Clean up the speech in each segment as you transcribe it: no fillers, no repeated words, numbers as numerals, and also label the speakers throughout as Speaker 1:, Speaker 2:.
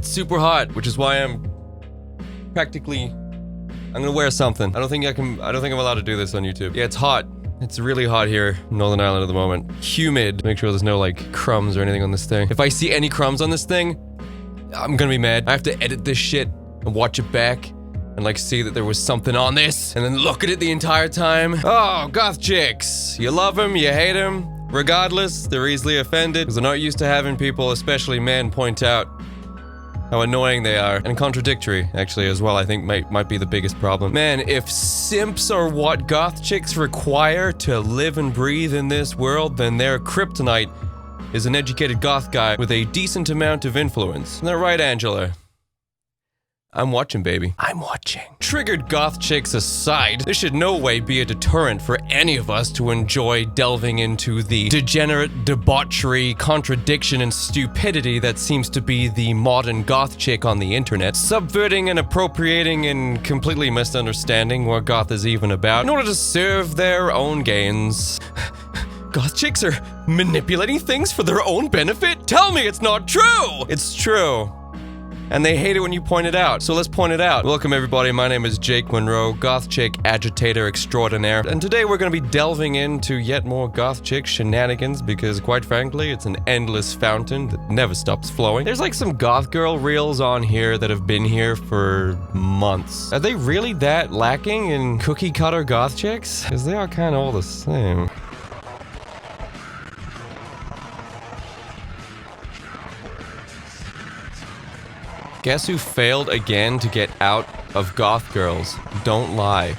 Speaker 1: It's super hot, which is why I'm gonna wear something. I don't think I'm allowed to do this on YouTube. Yeah, it's hot. It's really hot here in Northern Ireland at the moment. Humid. Make sure there's no, like, crumbs or anything on this thing. If I see any crumbs on this thing, I'm gonna be mad. I have to edit this shit and watch it back and, like, see that there was something on this and then look at it the entire time. Oh, goth chicks. You love them, you hate them. Regardless, they're easily offended because they're not used to having people, especially men, point out how annoying they are, and contradictory, actually, as well, I think might be the biggest problem. Man, if simps are what goth chicks require to live and breathe in this world, then their kryptonite is an educated goth guy with a decent amount of influence. Isn't that right, Angela? I'm watching, baby. I'm watching. Triggered goth chicks aside, this should no way be a deterrent for any of us to enjoy delving into the degenerate debauchery, contradiction, and stupidity that seems to be the modern goth chick on the internet, subverting and appropriating and completely misunderstanding what goth is even about in order to serve their own gains. Goth chicks are manipulating things for their own benefit? Tell me it's not true! It's true. And they hate it when you point it out, so let's point it out. Welcome everybody, my name is Jake Monroe, goth chick agitator extraordinaire, and today we're gonna be delving into yet more goth chick shenanigans because, quite frankly, it's an endless fountain that never stops flowing. There's like some goth girl reels on here that have been here for months. Are they really that lacking in cookie cutter goth chicks? Because they are kind of all the same. Guess who failed again to get out of Goth Girls? Don't lie.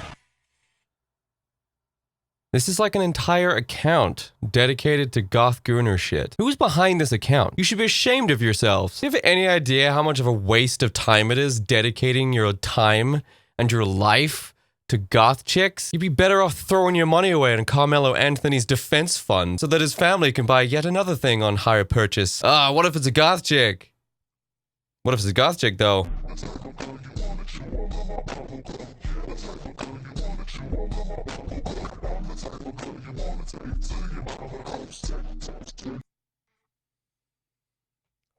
Speaker 1: This is like an entire account dedicated to goth gooner shit. Who's behind this account? You should be ashamed of yourselves. Do you have any idea how much of a waste of time it is dedicating your time and your life to goth chicks? You'd be better off throwing your money away in Carmelo Anthony's defense fund so that his family can buy yet another thing on hire purchase. What if it's a goth chick? What if it's a goth chick, though?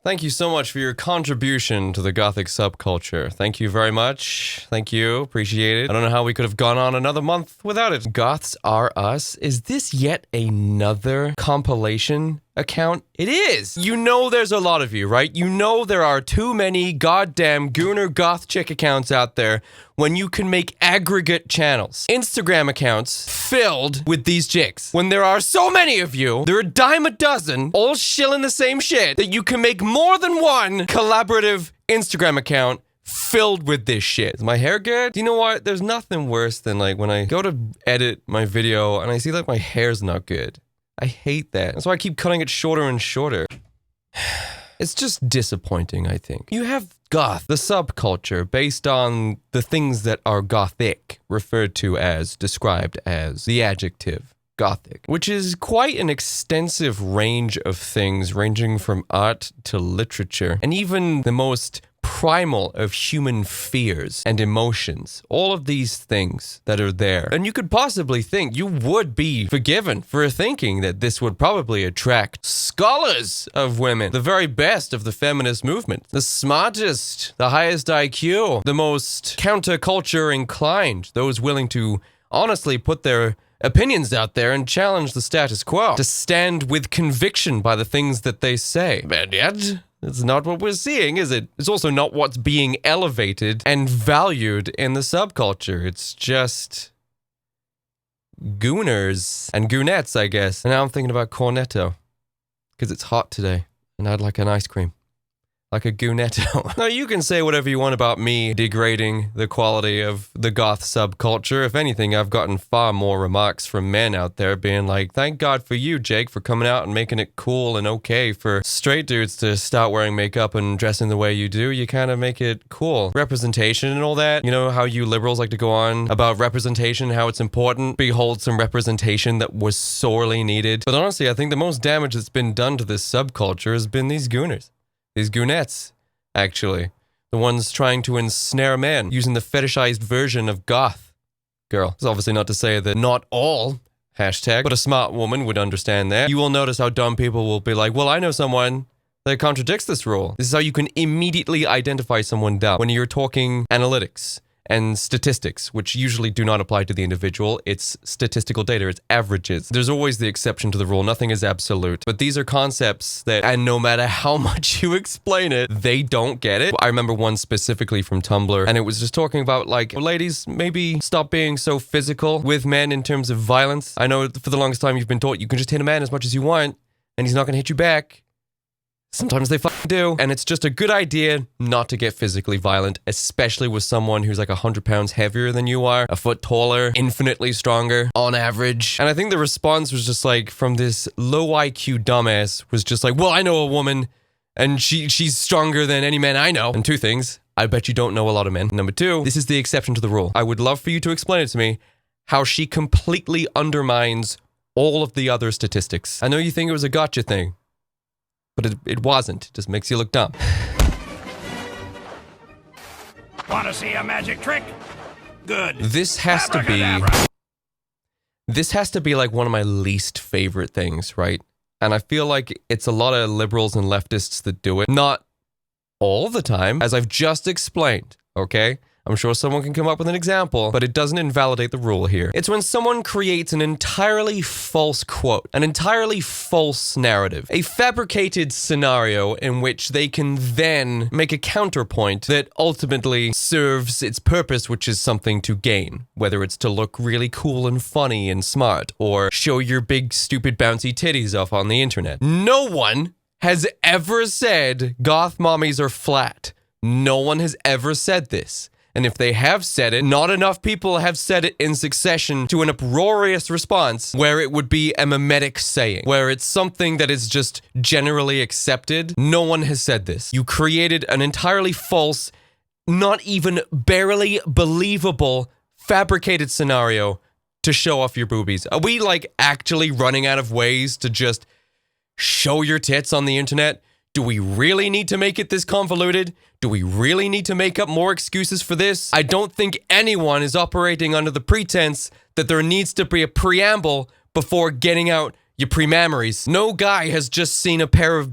Speaker 1: Thank you so much for your contribution to the gothic subculture. Thank you very much. Thank you. Appreciate it. I don't know how we could have gone on another month without it. Goths Are Us? Is this yet another compilation account? It is! You know there's a lot of you, right? You know there are too many goddamn gooner goth chick accounts out there when you can make aggregate channels. Instagram accounts filled with these chicks. When there are so many of you, they're a dime a dozen, all shilling the same shit, that you can make more than one collaborative Instagram account filled with this shit. Is my hair good? You know what? There's nothing worse than like when I go to edit my video and I see that my hair's not good. I hate that. That's why I keep cutting it shorter and shorter. It's just disappointing, I think. You have goth, the subculture, based on the things that are gothic, referred to as, described as, the adjective gothic, which is quite an extensive range of things, ranging from art to literature, and even the most primal of human fears and emotions. All of these things that are there. And you could possibly think you would be forgiven for thinking that this would probably attract scholars of women, the very best of the feminist movement, the smartest, the highest IQ, the most counterculture inclined, those willing to honestly put their opinions out there and challenge the status quo, to stand with conviction by the things that they say. But yet, it's not what we're seeing, is it? It's also not what's being elevated and valued in the subculture. It's just gooners and goonettes, I guess. And now I'm thinking about cornetto, because it's hot today, and I'd like an ice cream. Like a goonetto. Now, you can say whatever you want about me degrading the quality of the goth subculture. If anything, I've gotten far more remarks from men out there being like, thank God for you, Jake, for coming out and making it cool and okay for straight dudes to start wearing makeup and dressing the way you do. You kind of make it cool. Representation and all that. You know how you liberals like to go on about representation, how it's important. Behold some representation that was sorely needed. But honestly, I think the most damage that's been done to this subculture has been these gooners. These goonettes, actually. The ones trying to ensnare men using the fetishized version of goth girl. It's obviously not to say that not all, hashtag, but a smart woman would understand that. You will notice how dumb people will be like, well, I know someone that contradicts this rule. This is how you can immediately identify someone dumb. When you're talking analytics and statistics, which usually do not apply to the individual, it's statistical data, it's averages. There's always the exception to the rule, nothing is absolute. But these are concepts that, and no matter how much you explain it, they don't get it. I remember one specifically from Tumblr, and it was just talking about like, ladies, maybe stop being so physical with men in terms of violence. I know for the longest time you've been taught you can just hit a man as much as you want, and he's not gonna hit you back. Sometimes they fucking do. And it's just a good idea not to get physically violent, especially with someone who's like 100 pounds heavier than you are, a foot taller, infinitely stronger on average. And I think the response was just like, from this low IQ dumbass, was just like, well, I know a woman and she's stronger than any man I know. And two things, I bet you don't know a lot of men. Number two, this is the exception to the rule. I would love for you to explain it to me, how she completely undermines all of the other statistics. I know you think it was a gotcha thing, but it wasn't. It just makes you look dumb.
Speaker 2: Want to see a magic trick? Good.
Speaker 1: This has to be like one of my least favorite things, right? And I feel like it's a lot of liberals and leftists that do it. Not all the time, as I've just explained, okay? I'm sure someone can come up with an example, but it doesn't invalidate the rule here. It's when someone creates an entirely false quote, an entirely false narrative, a fabricated scenario in which they can then make a counterpoint that ultimately serves its purpose, which is something to gain, whether it's to look really cool and funny and smart, or show your big, stupid, bouncy titties off on the internet. No one has ever said goth mommies are flat. No one has ever said this. And if they have said it, not enough people have said it in succession to an uproarious response where it would be a mimetic saying, where it's something that is just generally accepted. No one has said this. You created an entirely false, not even barely believable, fabricated scenario to show off your boobies. Are we like actually running out of ways to just show your tits on the internet? Do we really need to make it this convoluted? Do we really need to make up more excuses for this? I don't think anyone is operating under the pretense that there needs to be a preamble before getting out your pre-mammaries. No guy has just seen a pair of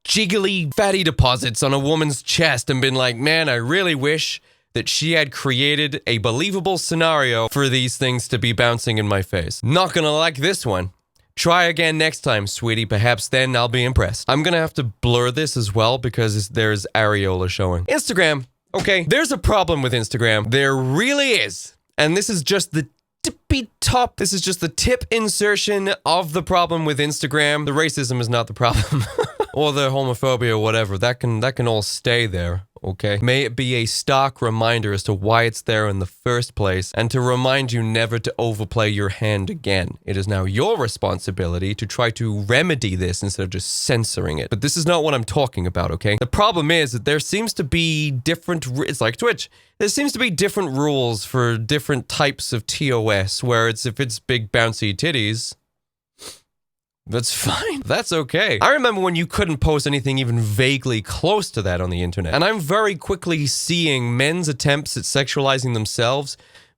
Speaker 1: jiggly fatty deposits on a woman's chest and been like, man, I really wish that she had created a believable scenario for these things to be bouncing in my face. Not gonna like this one. Try again next time, sweetie. Perhaps then I'll be impressed. I'm gonna have to blur this as well because there's areola showing. Instagram. Okay, there's a problem with Instagram. There really is. And this is just the tippy top. This is just the tip insertion of the problem with Instagram. The racism is not the problem. Or the homophobia or whatever. That can all stay there. Okay? May it be a stark reminder as to why it's there in the first place, and to remind you never to overplay your hand again. It is now your responsibility to try to remedy this instead of just censoring it. But this is not what I'm talking about, okay? The problem is that there seems to be different, it's like Twitch. There seems to be different rules for different types of TOS, where if it's big bouncy titties, that's fine. That's okay. I remember when you couldn't post anything even vaguely close to that on the internet. And I'm very quickly seeing men's attempts at sexualizing themselves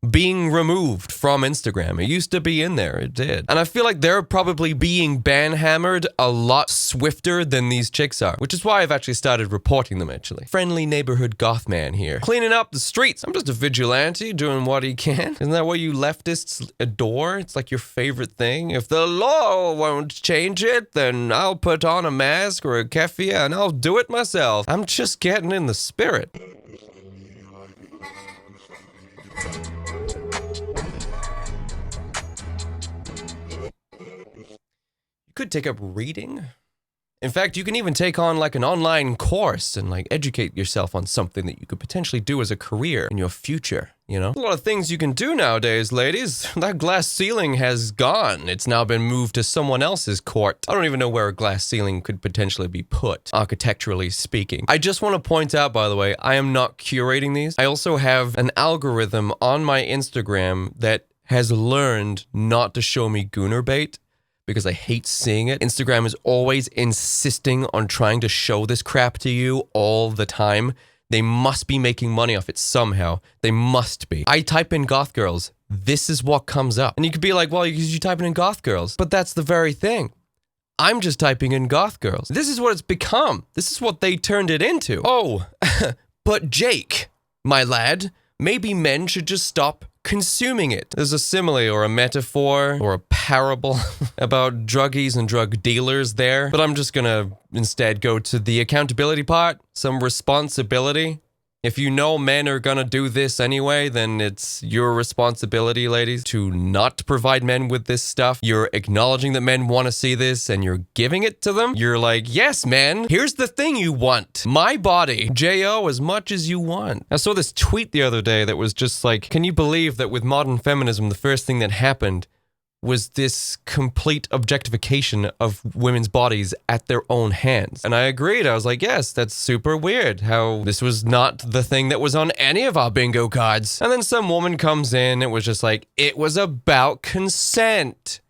Speaker 1: being removed from Instagram. It used to be in there. It did. And I feel like they're probably being banhammered a lot swifter than these chicks are, which is why I've actually started reporting them, actually. Friendly neighborhood goth man here. Cleaning up the streets. I'm just a vigilante doing what he can. Isn't that what you leftists adore? It's like your favorite thing. If the law won't change it, then I'll put on a mask or a keffiyeh and I'll do it myself. I'm just getting in the spirit. You could take up reading. In fact, you can even take on like an online course and like educate yourself on something that you could potentially do as a career in your future, you know? A lot of things you can do nowadays, ladies. That glass ceiling has gone. It's now been moved to someone else's court. I don't even know where a glass ceiling could potentially be put, architecturally speaking. I just want to point out, by the way, I am not curating these. I also have an algorithm on my Instagram that has learned not to show me gooner bait, because I hate seeing it. Instagram is always insisting on trying to show this crap to you all the time. They must be making money off it somehow. They must be. I type in goth girls. This is what comes up. And you could be like, well, you type it in goth girls. But that's the very thing. I'm just typing in goth girls. This is what it's become. This is what they turned it into. Oh, but Jake, my lad, maybe men should just stop consuming it. There's a simile or a metaphor or a parable about druggies and drug dealers there, but I'm just gonna instead go to the accountability part, some responsibility. If you know men are gonna do this anyway, then it's your responsibility, ladies, to not provide men with this stuff. You're acknowledging that men want to see this and you're giving it to them. You're like, yes, man, here's the thing you want. My body. J.O. as much as you want. I saw this tweet the other day that was just like, can you believe that with modern feminism, the first thing that happened was this complete objectification of women's bodies at their own hands? And I agreed. I was like, yes, that's super weird how this was not the thing that was on any of our bingo cards. And then some woman comes in, it was just like, it was about consent.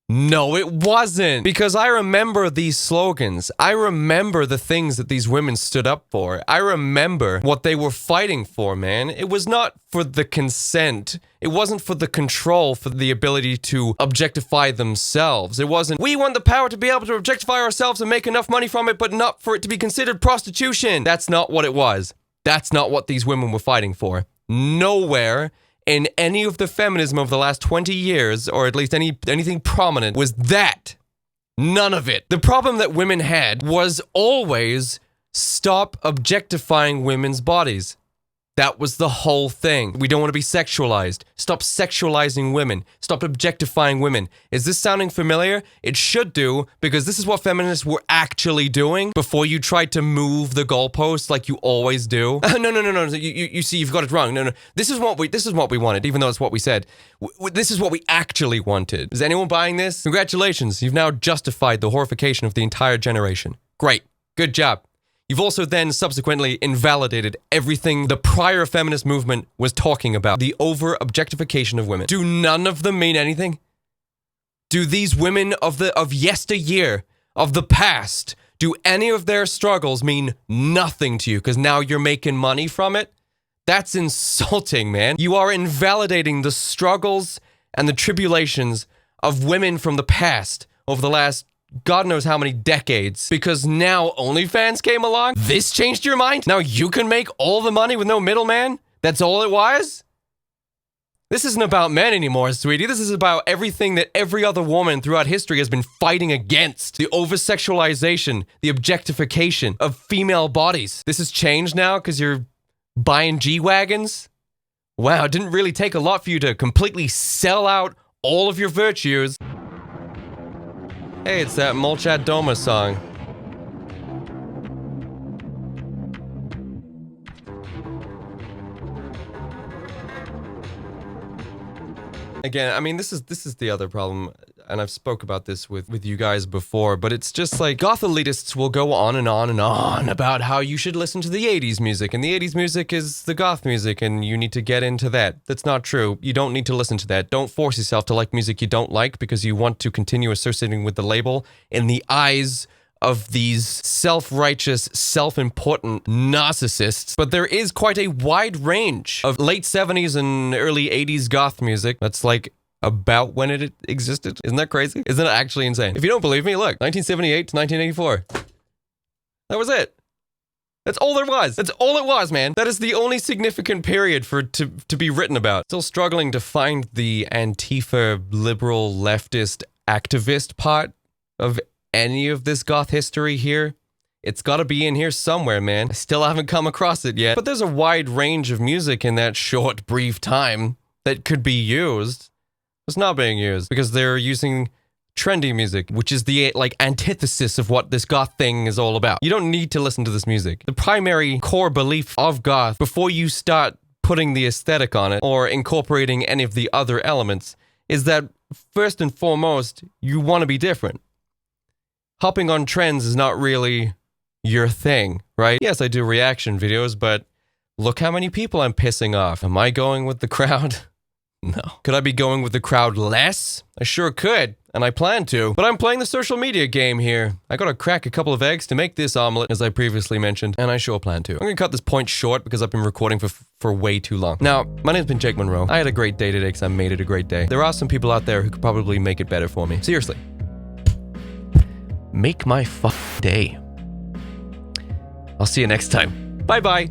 Speaker 1: No, it wasn't. Because I remember these slogans. I remember the things that these women stood up for. I remember what they were fighting for, man. It was not for the consent. It wasn't for the control, for the ability to objectify themselves. It wasn't, we want the power to be able to objectify ourselves and make enough money from it, but not for it to be considered prostitution. That's not what it was. That's not what these women were fighting for. Nowhere in any of the feminism of the last 20 years, or at least anything prominent, was that. None of it. The problem that women had was always stop objectifying women's bodies. That was the whole thing. We don't want to be sexualized. Stop sexualizing women. Stop objectifying women. Is this sounding familiar? It should do, because this is what feminists were actually doing before you tried to move the goalposts like you always do. No. You see, you've got it wrong. No. This is what we wanted, even though it's what we said. This is what we actually wanted. Is anyone buying this? Congratulations. You've now justified the horrification of the entire generation. Great. Good job. You've also then subsequently invalidated everything the prior feminist movement was talking about. The over-objectification of women. Do none of them mean anything? Do these women of yesteryear, of the past, do any of their struggles mean nothing to you because now you're making money from it? That's insulting, man. You are invalidating the struggles and the tribulations of women from the past over the last God knows how many decades, because now OnlyFans came along? This changed your mind? Now you can make all the money with no middleman? That's all it was? This isn't about men anymore, sweetie. This is about everything that every other woman throughout history has been fighting against. The over-sexualization, the objectification of female bodies. This has changed now because you're buying G-Wagons? Wow, it didn't really take a lot for you to completely sell out all of your virtues. Hey, it's that Molchat Doma song. Again, I mean, this is the other problem, and I've spoke about this with you guys before, but it's just like goth elitists will go on and on and on about how you should listen to the 80s music, and the 80s music is the goth music, and you need to get into that. That's not true. You don't need to listen to that. Don't force yourself to like music you don't like because you want to continue associating with the label in the eyes of these self-righteous, self-important narcissists. But there is quite a wide range of late 70s and early 80s goth music that's like about when it existed. Isn't that crazy? Isn't that actually insane? If you don't believe me, look, 1978 to 1984. That was it. That's all there was. That's all it was, man. That is the only significant period for it to be written about. Still struggling to find the Antifa liberal leftist activist part of any of this goth history here. It's got to be in here somewhere, man. I still haven't come across it yet. But there's a wide range of music in that short, brief time that could be used. It's not being used because they're using trendy music, which is the like antithesis of what this goth thing is all about. You don't need to listen to this music. The primary core belief of goth, before you start putting the aesthetic on it or incorporating any of the other elements, is that first and foremost, you want to be different. Hopping on trends is not really your thing, right? Yes, I do reaction videos, but look how many people I'm pissing off. Am I going with the crowd? No. Could I be going with the crowd less? I sure could, and I plan to. But I'm playing the social media game here. I gotta crack a couple of eggs to make this omelet, as I previously mentioned, and I sure plan to. I'm gonna cut this point short because I've been recording for way too long. Now, my name's been Jake Monroe. I had a great day today because I made it a great day. There are some people out there who could probably make it better for me. Seriously. make my day. I'll see you next time. Bye bye.